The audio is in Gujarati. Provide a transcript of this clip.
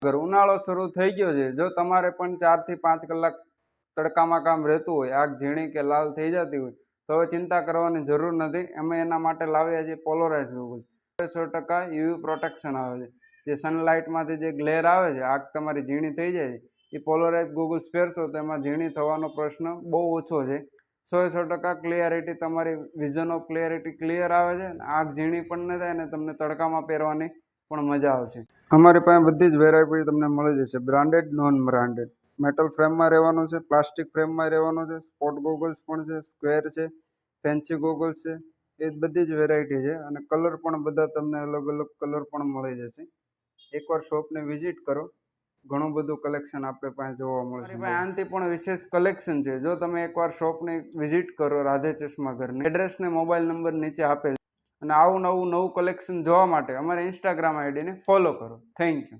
અગર ઉનાળો શરૂ થઈ ગયો છે, જો તમારે પણ 4 થી 5 કલાક તડકામાં કામ રહેતું હોય, આગ ઝીણી કે લાલ થઈ જતી હોય, તો હવે ચિંતા કરવાની જરૂર નથી. અમે એના માટે લાવ્યા છીએ પોલરાઇઝ ગોગલ્સ. 100% યુવી પ્રોટેક્શન આવે છે. જે સનલાઇટમાંથી જે ગ્લેર આવે છે, આગ તમારી ઝીણી થઈ જાય છે, એ પોલરાઇઝ ગોગલ્સ પહેરશો તો એમાં ઝીણી થવાનો પ્રશ્ન બહુ ઓછો છે. 100% ક્લિયરિટી, તમારી વિઝન ઓફ ક્લિયરિટી ક્લિયર આવે છે, આગ ઝીણી પણ ન થાય, અને તમને તડકામાં પહેરવાની પણ મજા આવશે. અમારી પાસે બધી જ વેરાયટી તમને મળી જશે, બ્રાન્ડેડ, નોન બ્રાન્ડેડ. મેટલ ફ્રેમમાં રહેવાનું છે, પ્લાસ્ટિક ફ્રેમમાં રહેવાનું છે, સ્પોટ ગોગલ્સ પણ છે, સ્ક્વેર છે, ફેન્સી ગોગલ્સ છે, એ બધી જ વેરાયટી છે. અને કલર પણ બધા તમને અલગ અલગ કલર પણ મળી જશે. એકવાર શોપને વિઝિટ કરો, ઘણું બધું કલેક્શન આપણે પાસે જોવા મળશે. આનાથી પણ વિશેષ કલેક્શન છે. જો તમે એકવાર શોપને વિઝિટ કરો, રાધે ચશ્મા ઘરની એડ્રેસ ને મોબાઈલ નંબર નીચે આપેલ, અને આવું નવું કલેક્શન જોવા માટે અમારા ઇન્સ્ટાગ્રામ આઈડીને ફોલો કરો. Thank you.